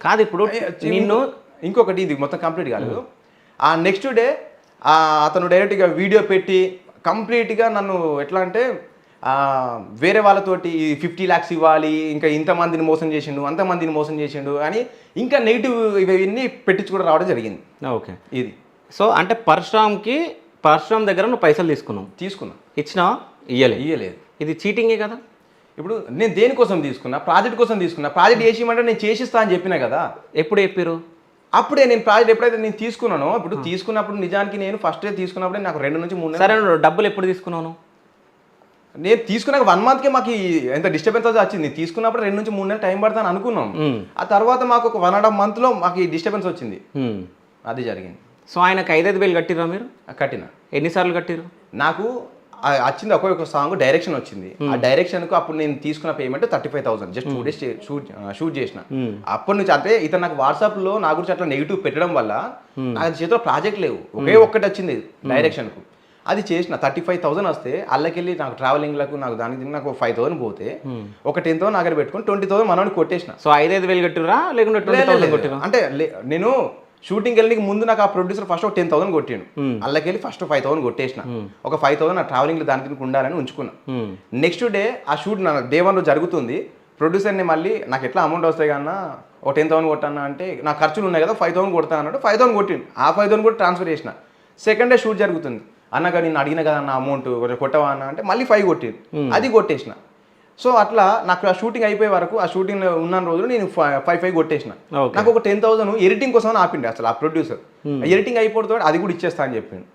కాదు ఇప్పుడు నిన్ను ఇంకొకటి ఇది మొత్తం కంప్లీట్ కాలేదు. ఆ నెక్స్ట్ డే అతను డైరెక్ట్గా వీడియో పెట్టి కంప్లీట్గా నన్ను ఎట్లా అంటే వేరే వాళ్ళతోటి 50 lakhs ఇవ్వాలి, ఇంకా ఇంతమందిని మోసం చేసిండు, అంతమందిని మోసం చేసిండు అని ఇంకా నెగిటివ్ ఇవన్నీ పెట్టించుకుని రావడం జరిగింది. ఓకే, ఇది సో అంటే పరశురామ్ దగ్గర నువ్వు పైసలు తీసుకున్నా ఇచ్చినావా? ఇయ్యలేదు. ఇది చీటింగే కదా. ఇప్పుడు నేను దేనికోసం తీసుకున్నా? ప్రాజెక్ట్ కోసం తీసుకున్నా. ప్రాజెక్ట్ చేసిమంటే నేను చేసిస్తా అని చెప్పినా కదా. ఎప్పుడు చెప్పారు? అప్పుడే నేను ప్రాజెక్ట్ ఎప్పుడైతే నేను తీసుకున్నానో, ఇప్పుడు తీసుకున్నప్పుడు నిజానికి నేను ఫస్ట్ తీసుకున్నప్పుడే నాకు 2 నుంచి 3 సరే, డబ్బులు ఎప్పుడు తీసుకున్నాను? నేను తీసుకున్నాక 1 monthకి మాకు ఎంత డిస్టర్బెన్స్ అయితే వచ్చింది. తీసుకున్నప్పుడు 2 నుంచి 3 నెలలు టైం పడతాను అనుకున్నాం. ఆ తర్వాత మాకు ఒక 1.5 monthలో మాకు ఈ డిస్టర్బెన్స్ వచ్చింది. అది జరిగింది. సో ఆయనకు 5,000 కట్టిరా మీరు? కట్టిన. ఎన్నిసార్లు కట్టిరు? నాకు వచ్చింది ఒక్కొక్క సాంగ్ డైరెక్షన్ వచ్చింది. ఆ డైరెక్షన్కు అప్పుడు నేను తీసుకున్న పేమెంట్ 35,000 జస్ట్ 2 days షూట్ చేసిన. అప్పటి నుంచి అంటే ఇతను నాకు వాట్సాప్లో నా గురించి అట్లా నెగిటివ్ పెట్టడం వల్ల నాకు చేతిలో ప్రాజెక్ట్ లేవు. ఒక్కటి వచ్చింది డైరెక్షన్కు, అది చేసిన 35,000 వస్తే అల్లకెళ్ళి నాకు ట్రావెలింగ్లకు నాకు దానికి నాకు 5,000 పోతే ఒక 10,000 దగ్గర పెట్టుకుని 20,000 మనోడికి కొట్టేసిన. సో 5,000 కట్టిరా లేకుంటే 20,000 కొట్టిరా? అంటే నేను షూటింగ్ వెళ్ళడానికి ముందు నాకు ఆ ప్రొడ్యూసర్ ఫస్ట్ ఒక 10,000 కొట్టిండు. అల్లకెళ్ళి ఫస్ట్ 5,000 కొట్టేసిన. ఒక 5,000 నా ట్రావెలింగ్ దానికి ఉండాలని ఉంచుకున్నా. నెక్స్ట్ డే ఆ షూట్ నా డే 1 జరుగుతుంది. ప్రొడ్యూసర్ని మళ్ళీ నాకు ఎట్లా అమౌంట్ వస్తాయి కన్నా ఒక 10,000 కొట్టన్నా అంటే నా ఖర్చులు ఉన్నాయి కదా 5,000 కొడతా అన్నాడు. 5,000 కొట్టిండు. ఆ 5,000 కూడా ట్రాన్స్ఫర్ చేసిన. సెకండ్ డే షూట్ జరుగుతుంది. అన్నగా నేను అడిగిన కదా అన్న అమౌంట్ కొంచెం కొట్టవా అన్న అంటే మళ్ళీ 5 కొట్టిండు. అది కొట్టేసిన. సో అట్లా నాకు ఆ షూటింగ్ అయిపోయే వరకు ఆ షూటింగ్ ఉన్న రోజులు నేను 5 కొట్టేసిన. నాకు ఒక 10,000 ఎడిటింగ్ కోసం ఆపిండి అసలు ఆ ప్రొడ్యూసర్. ఎడిటింగ్ అయిపోతే అది కూడా ఇచ్చేస్తా అని చెప్పిండు.